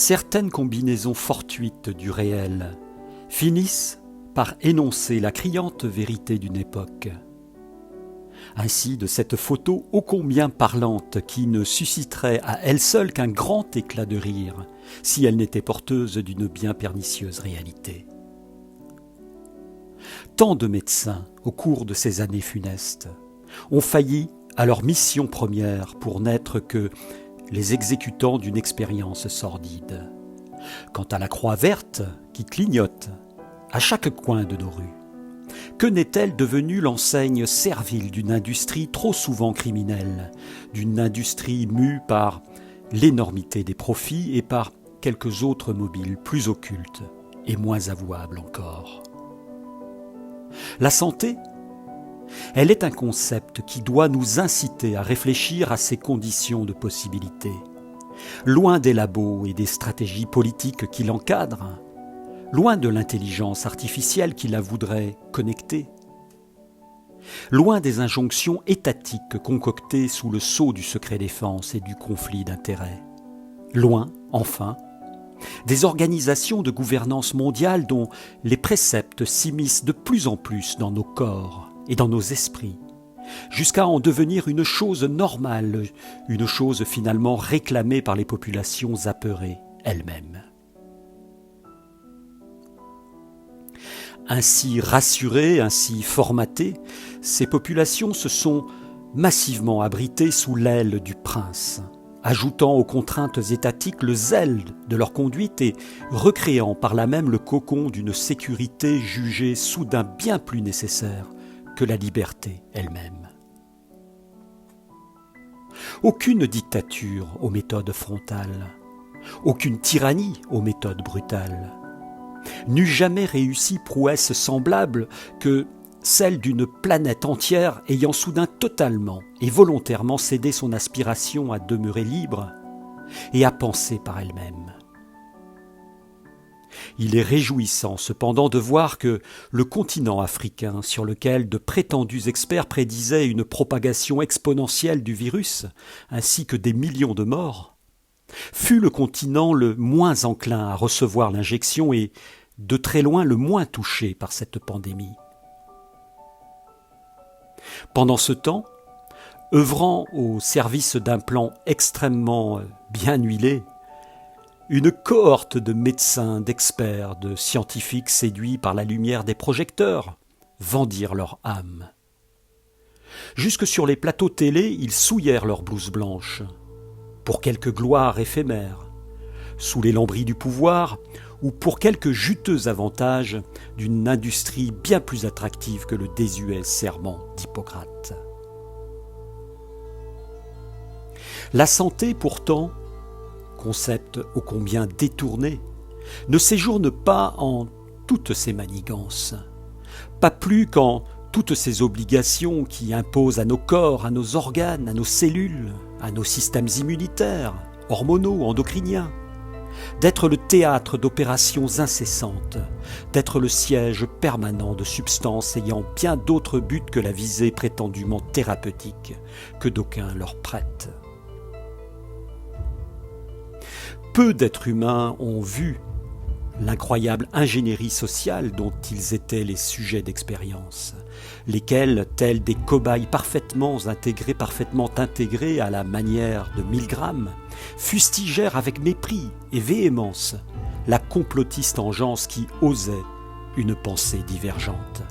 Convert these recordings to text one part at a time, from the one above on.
Certaines combinaisons fortuites du réel finissent par énoncer la criante vérité d'une époque. Ainsi de cette photo ô combien parlante qui ne susciterait à elle seule qu'un grand éclat de rire si elle n'était porteuse d'une bien pernicieuse réalité. Tant de médecins, au cours de ces années funestes, ont failli à leur mission première pour n'être que les exécutants d'une expérience sordide. Quant à la croix verte qui clignote à chaque coin de nos rues, que n'est-elle devenue l'enseigne servile d'une industrie trop souvent criminelle, d'une industrie mue par l'énormité des profits et par quelques autres mobiles plus occultes et moins avouables encore. La santé, elle est un concept qui doit nous inciter à réfléchir à ses conditions de possibilité. Loin des labos et des stratégies politiques qui l'encadrent, loin de l'intelligence artificielle qui la voudrait connecter, loin des injonctions étatiques concoctées sous le sceau du secret défense et du conflit d'intérêts, loin, enfin, des organisations de gouvernance mondiale dont les préceptes s'immiscent de plus en plus dans nos corps et dans nos esprits, jusqu'à en devenir une chose normale, une chose finalement réclamée par les populations apeurées elles-mêmes. Ainsi rassurées, ainsi formatées, ces populations se sont massivement abritées sous l'aile du prince, ajoutant aux contraintes étatiques le zèle de leur conduite et recréant par là même le cocon d'une sécurité jugée soudain bien plus nécessaire que la liberté elle-même. Aucune dictature aux méthodes frontales, aucune tyrannie aux méthodes brutales, n'eût jamais réussi prouesse semblable que celle d'une planète entière ayant soudain totalement et volontairement cédé son aspiration à demeurer libre et à penser par elle-même. Il est réjouissant cependant de voir que le continent africain, sur lequel de prétendus experts prédisaient une propagation exponentielle du virus, ainsi que des millions de morts, fut le continent le moins enclin à recevoir l'injection et de très loin le moins touché par cette pandémie. Pendant ce temps, œuvrant au service d'un plan extrêmement bien huilé, une cohorte de médecins, d'experts, de scientifiques séduits par la lumière des projecteurs vendirent leur âme. Jusque sur les plateaux télé, ils souillèrent leurs blouses blanches, pour quelque gloire éphémère, sous les lambris du pouvoir ou pour quelques juteux avantages d'une industrie bien plus attractive que le désuet serment d'Hippocrate. La santé, pourtant, concept ô combien détourné, ne séjourne pas en toutes ses manigances, pas plus qu'en toutes ces obligations qui imposent à nos corps, à nos organes, à nos cellules, à nos systèmes immunitaires, hormonaux, endocriniens, d'être le théâtre d'opérations incessantes, d'être le siège permanent de substances ayant bien d'autres buts que la visée prétendument thérapeutique que d'aucuns leur prêtent. Peu d'êtres humains ont vu l'incroyable ingénierie sociale dont ils étaient les sujets d'expérience, lesquels, tels des cobayes parfaitement intégrés à la manière de Milgram, fustigèrent avec mépris et véhémence la complotiste engeance qui osait une pensée divergente.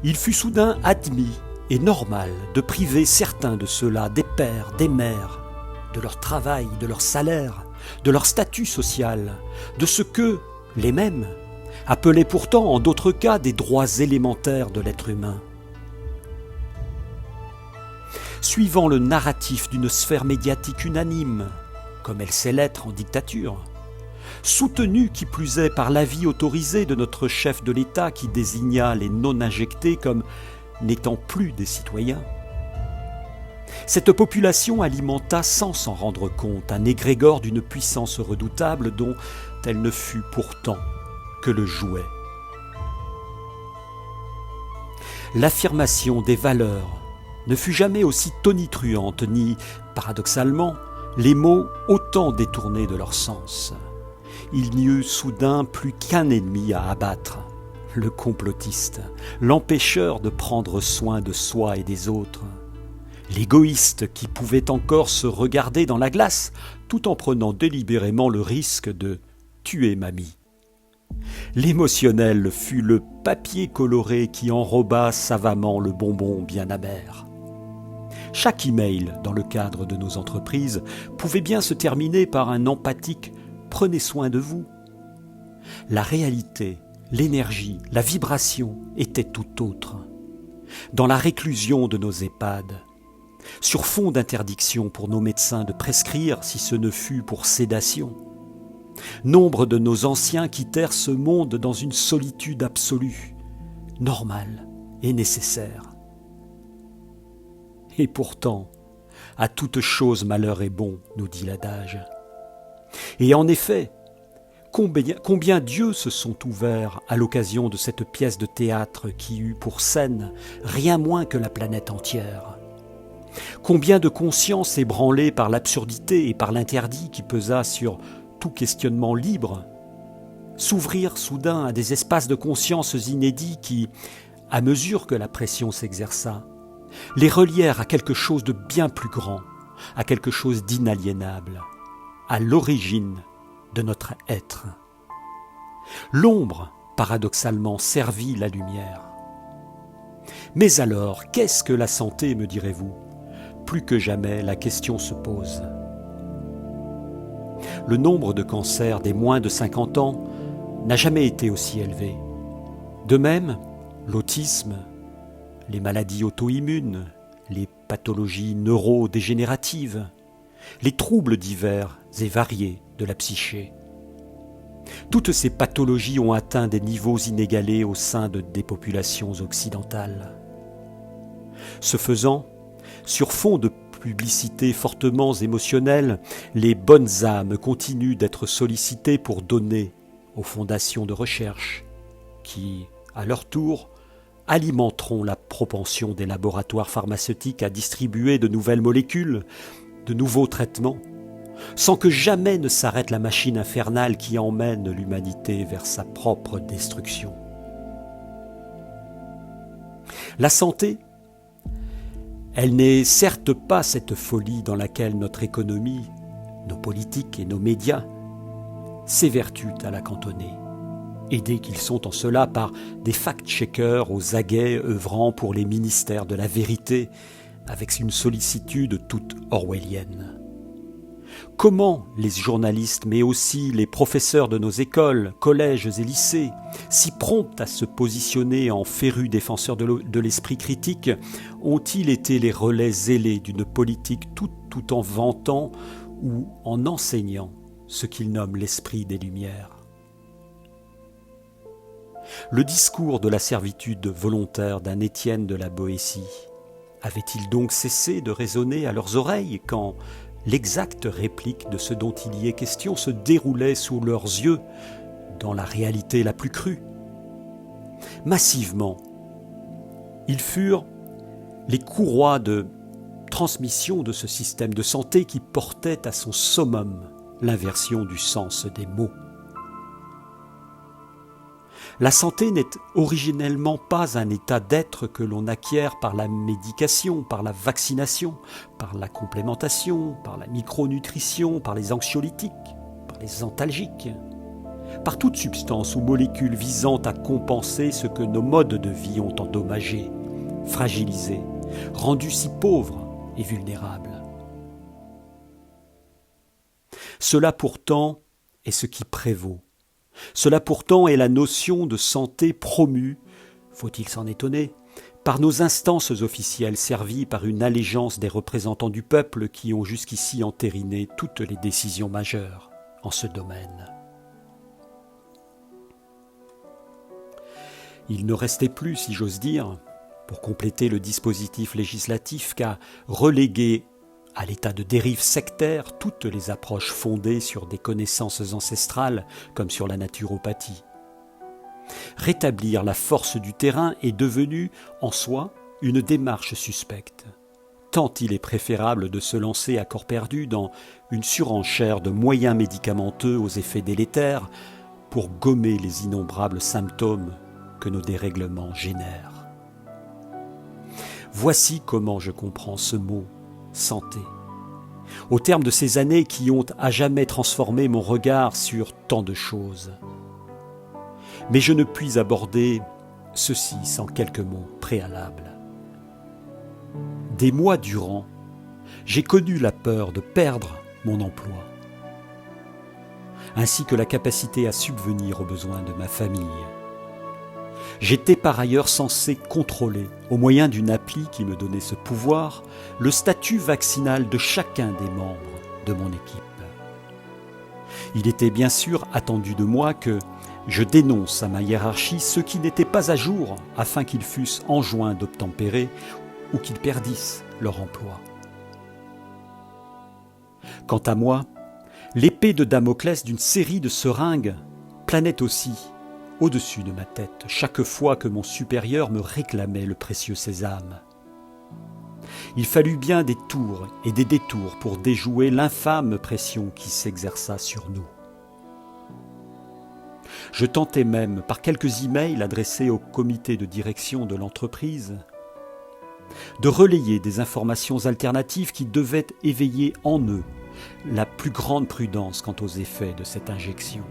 Il fut soudain admis et normal de priver certains de ceux-là des pères, des mères, de leur travail, de leur salaire, de leur statut social, de ce que, les mêmes, appelaient pourtant en d'autres cas des droits élémentaires de l'être humain. Suivant le narratif d'une sphère médiatique unanime, comme elle sait l'être en dictature, soutenue qui plus est par l'avis autorisé de notre chef de l'État qui désigna les non-injectés comme n'étant plus des citoyens, cette population alimenta sans s'en rendre compte un égrégore d'une puissance redoutable dont elle ne fut pourtant que le jouet. L'affirmation des valeurs ne fut jamais aussi tonitruante ni, paradoxalement, les mots autant détournés de leur sens. Il n'y eut soudain plus qu'un ennemi à abattre, le complotiste, l'empêcheur de prendre soin de soi et des autres, l'égoïste qui pouvait encore se regarder dans la glace tout en prenant délibérément le risque de tuer mamie. L'émotionnel fut le papier coloré qui enroba savamment le bonbon bien amer. Chaque email, dans le cadre de nos entreprises, pouvait bien se terminer par un emphatique « prenez soin de vous ». La réalité, l'énergie, la vibration étaient tout autres. Dans la réclusion de nos EHPAD, sur fond d'interdiction pour nos médecins de prescrire si ce ne fut pour sédation, nombre de nos anciens quittèrent ce monde dans une solitude absolue, normale et nécessaire. Et pourtant, à toute chose malheur est bon, nous dit l'adage. Et en effet, combien d'yeux se sont ouverts à l'occasion de cette pièce de théâtre qui eut pour scène rien moins que la planète entière. Combien de consciences ébranlées par l'absurdité et par l'interdit qui pesa sur tout questionnement libre, s'ouvrir soudain à des espaces de conscience inédits qui, à mesure que la pression s'exerça, les relièrent à quelque chose de bien plus grand, à quelque chose d'inaliénable, à l'origine de notre être. L'ombre, paradoxalement, servit la lumière. Mais alors, qu'est-ce que la santé, me direz-vous ? Plus que jamais, la question se pose. Le nombre de cancers des moins de 50 ans n'a jamais été aussi élevé. De même, l'autisme, les maladies auto-immunes, les pathologies neurodégénératives, les troubles divers et variés de la psyché. Toutes ces pathologies ont atteint des niveaux inégalés au sein des populations occidentales. Ce faisant, sur fond de publicité fortement émotionnelle, les bonnes âmes continuent d'être sollicitées pour donner aux fondations de recherche qui, à leur tour, alimenteront la propension des laboratoires pharmaceutiques à distribuer de nouvelles molécules, de nouveaux traitements, sans que jamais ne s'arrête la machine infernale qui emmène l'humanité vers sa propre destruction. La santé, elle n'est certes pas cette folie dans laquelle notre économie, nos politiques et nos médias s'évertuent à la cantonner, aidés qu'ils sont en cela par des fact-checkers aux aguets œuvrant pour les ministères de la vérité avec une sollicitude toute orwellienne. Comment les journalistes, mais aussi les professeurs de nos écoles, collèges et lycées, si prompts à se positionner en férus défenseurs de l'esprit critique, ont-ils été les relais zélés d'une politique tout en vantant ou en enseignant ce qu'ils nomment l'esprit des Lumières ? Le discours de la servitude volontaire d'un Étienne de la Boétie avait-il donc cessé de résonner à leurs oreilles quand l'exacte réplique de ce dont il y est question se déroulait sous leurs yeux dans la réalité la plus crue ? Massivement, ils furent les courroies de transmission de ce système de santé qui portait à son summum l'inversion du sens des mots. La santé n'est originellement pas un état d'être que l'on acquiert par la médication, par la vaccination, par la complémentation, par la micronutrition, par les anxiolytiques, par les antalgiques, par toute substance ou molécule visant à compenser ce que nos modes de vie ont endommagé, fragilisé, rendu si pauvres et vulnérables. Cela pourtant est ce qui prévaut. Cela pourtant est la notion de santé promue, faut-il s'en étonner, par nos instances officielles servies par une allégeance des représentants du peuple qui ont jusqu'ici entériné toutes les décisions majeures en ce domaine. Il ne restait plus, si j'ose dire, pour compléter le dispositif législatif qu'à reléguer à l'état de dérive sectaire toutes les approches fondées sur des connaissances ancestrales comme sur la naturopathie. Rétablir la force du terrain est devenu, en soi, une démarche suspecte. tant il est préférable de se lancer à corps perdu dans une surenchère de moyens médicamenteux aux effets délétères pour gommer les innombrables symptômes que nos dérèglements génèrent. Voici comment je comprends ce mot « santé ». Au terme de ces années qui ont à jamais transformé mon regard sur tant de choses. Mais je ne puis aborder ceci sans quelques mots préalables. Des mois durant, j'ai connu la peur de perdre mon emploi, ainsi que la capacité à subvenir aux besoins de ma famille. J'étais par ailleurs censé contrôler, au moyen d'une appli qui me donnait ce pouvoir, le statut vaccinal de chacun des membres de mon équipe. Il était bien sûr attendu de moi que je dénonce à ma hiérarchie ceux qui n'étaient pas à jour afin qu'ils fussent enjoints d'obtempérer ou qu'ils perdissent leur emploi. Quant à moi, l'épée de Damoclès d'une série de seringues planait aussi au-dessus de ma tête chaque fois que mon supérieur me réclamait le précieux sésame. Il fallut bien des tours et des détours pour déjouer l'infâme pression qui s'exerça sur nous. Je tentais même, par quelques emails adressés au comité de direction de l'entreprise, de relayer des informations alternatives qui devaient éveiller en eux la plus grande prudence quant aux effets de cette injection.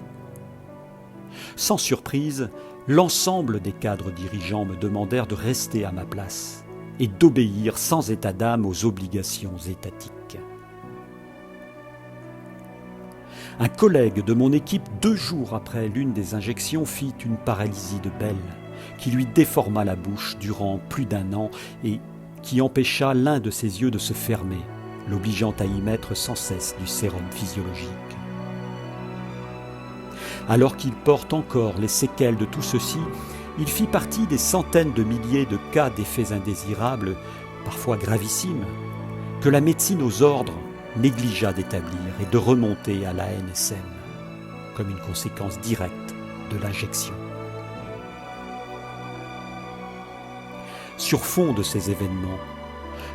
Sans surprise, l'ensemble des cadres dirigeants me demandèrent de rester à ma place et d'obéir sans état d'âme aux obligations étatiques. Un collègue de mon équipe, 2 jours après l'une des injections, fit une paralysie de belle qui lui déforma la bouche durant plus d'1 an et qui empêcha l'un de ses yeux de se fermer, l'obligeant à y mettre sans cesse du sérum physiologique. Alors qu'il porte encore les séquelles de tout ceci, il fit partie des centaines de milliers de cas d'effets indésirables, parfois gravissimes, que la médecine aux ordres négligea d'établir et de remonter à l'ANSM, comme une conséquence directe de l'injection. Sur fond de ces événements,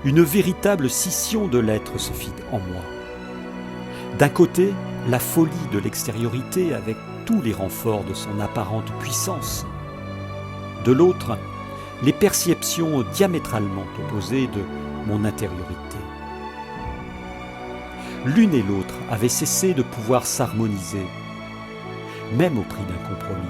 une véritable scission de l'être se fit en moi. D'un côté, la folie de l'extériorité avec tous les renforts de son apparente puissance. De l'autre, les perceptions diamétralement opposées de mon intériorité. L'une et l'autre avaient cessé de pouvoir s'harmoniser, même au prix d'un compromis.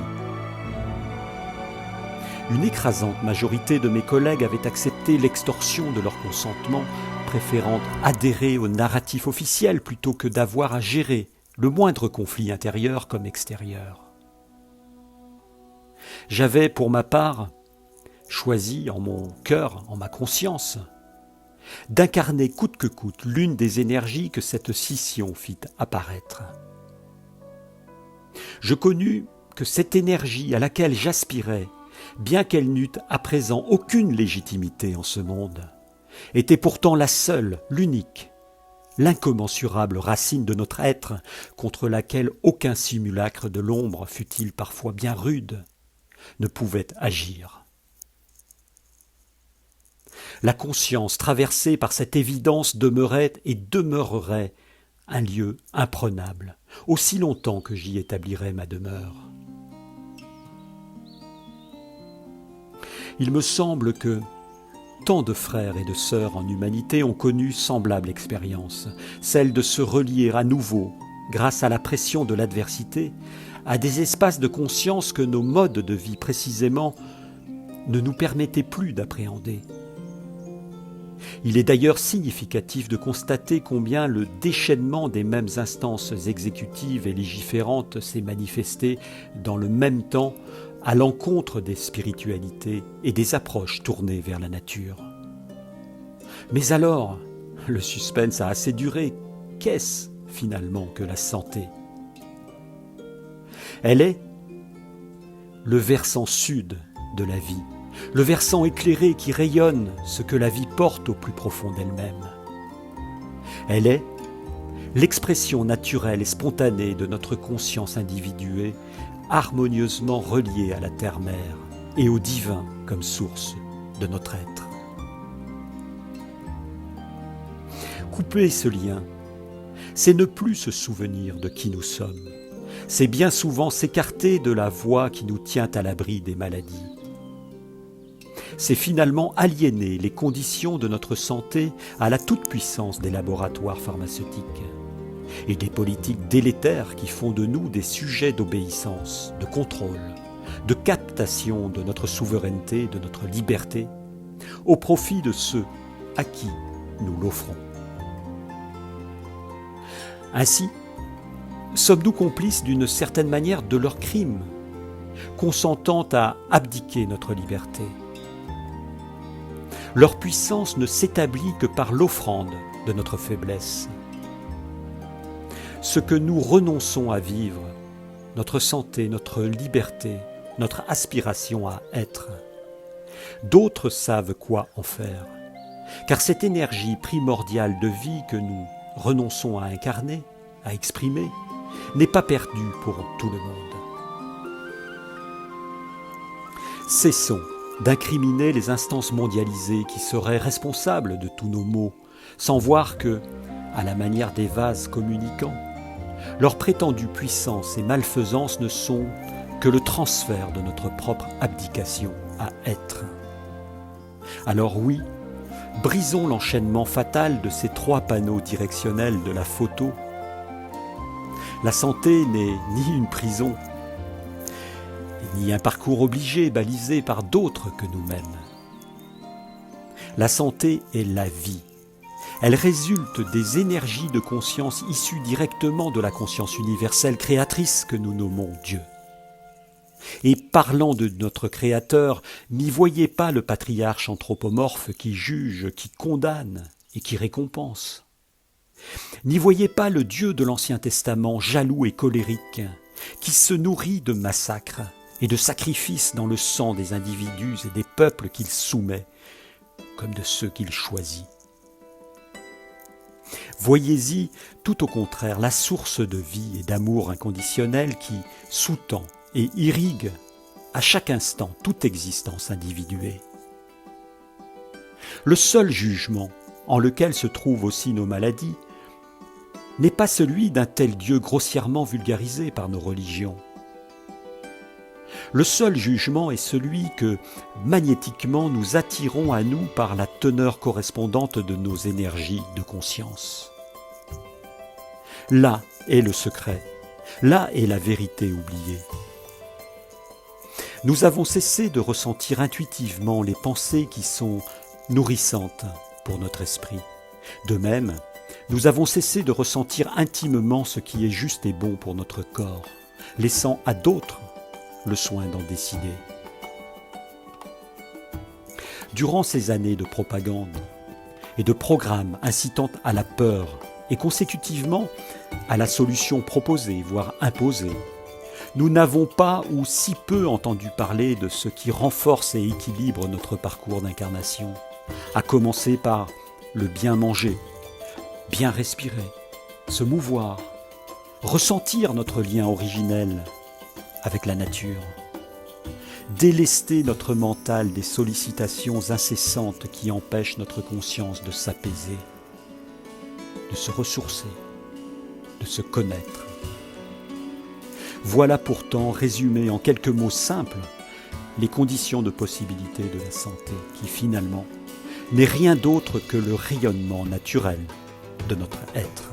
Une écrasante majorité de mes collègues avaient accepté l'extorsion de leur consentement, préférant adhérer au narratif officiel plutôt que d'avoir à gérer le moindre conflit intérieur comme extérieur. J'avais, pour ma part, choisi en mon cœur, en ma conscience, d'incarner coûte que coûte l'une des énergies que cette scission fit apparaître. Je connus que cette énergie à laquelle j'aspirais, bien qu'elle n'eût à présent aucune légitimité en ce monde, était pourtant la seule, l'unique, l'incommensurable racine de notre être, contre laquelle aucun simulacre de l'ombre, fût-il parfois bien rude, ne pouvait agir. La conscience traversée par cette évidence demeurait et demeurerait un lieu imprenable, aussi longtemps que j'y établirais ma demeure. Il me semble que tant de frères et de sœurs en humanité ont connu semblable expérience, celle de se relier à nouveau, grâce à la pression de l'adversité, à des espaces de conscience que nos modes de vie précisément ne nous permettaient plus d'appréhender. Il est d'ailleurs significatif de constater combien le déchaînement des mêmes instances exécutives et légiférantes s'est manifesté dans le même temps à l'encontre des spiritualités et des approches tournées vers la nature. Mais alors, le suspense a assez duré. Qu'est-ce finalement que la santé ? Elle est le versant sud de la vie, le versant éclairé qui rayonne ce que la vie porte au plus profond d'elle-même. Elle est l'expression naturelle et spontanée de notre conscience individuée, harmonieusement reliée à la terre-mère et au divin comme source de notre être. Couper ce lien, c'est ne plus se souvenir de qui nous sommes. C'est bien souvent s'écarter de la voie qui nous tient à l'abri des maladies. C'est finalement aliéner les conditions de notre santé à la toute-puissance des laboratoires pharmaceutiques et des politiques délétères qui font de nous des sujets d'obéissance, de contrôle, de captation de notre souveraineté, de notre liberté, au profit de ceux à qui nous l'offrons. Ainsi, sommes-nous complices d'une certaine manière de leurs crimes, consentant à abdiquer notre liberté? Leur puissance ne s'établit que par l'offrande de notre faiblesse. Ce que nous renonçons à vivre, notre santé, notre liberté, notre aspiration à être, d'autres savent quoi en faire, car cette énergie primordiale de vie que nous renonçons à incarner, à exprimer, n'est pas perdue pour tout le monde. Cessons d'incriminer les instances mondialisées qui seraient responsables de tous nos maux, sans voir que, à la manière des vases communicants, leur prétendue puissance et malfaisance ne sont que le transfert de notre propre abdication à être. Alors oui, brisons l'enchaînement fatal de ces 3 panneaux directionnels de la photo. La santé n'est ni une prison, ni un parcours obligé balisé par d'autres que nous-mêmes. La santé est la vie. Elle résulte des énergies de conscience issues directement de la conscience universelle créatrice que nous nommons Dieu. Et parlant de notre Créateur, n'y voyez pas le patriarche anthropomorphe qui juge, qui condamne et qui récompense. N'y voyez pas le Dieu de l'Ancien Testament, jaloux et colérique, qui se nourrit de massacres et de sacrifices dans le sang des individus et des peuples qu'il soumet, comme de ceux qu'il choisit. Voyez-y, tout au contraire, la source de vie et d'amour inconditionnel qui sous-tend et irrigue à chaque instant toute existence individuée. Le seul jugement en lequel se trouvent aussi nos maladies n'est pas celui d'un tel Dieu grossièrement vulgarisé par nos religions. Le seul jugement est celui que, magnétiquement, nous attirons à nous par la teneur correspondante de nos énergies de conscience. Là est le secret, là est la vérité oubliée. Nous avons cessé de ressentir intuitivement les pensées qui sont nourrissantes pour notre esprit. De même, nous avons cessé de ressentir intimement ce qui est juste et bon pour notre corps, laissant à d'autres le soin d'en décider. Durant ces années de propagande et de programmes incitant à la peur et consécutivement à la solution proposée, voire imposée, nous n'avons pas ou si peu entendu parler de ce qui renforce et équilibre notre parcours d'incarnation, à commencer par le bien manger, bien respirer, se mouvoir, ressentir notre lien originel avec la nature, délester notre mental des sollicitations incessantes qui empêchent notre conscience de s'apaiser, de se ressourcer, de se connaître. Voilà pourtant, résumé en quelques mots simples, les conditions de possibilité de la santé qui finalement n'est rien d'autre que le rayonnement naturel de notre être.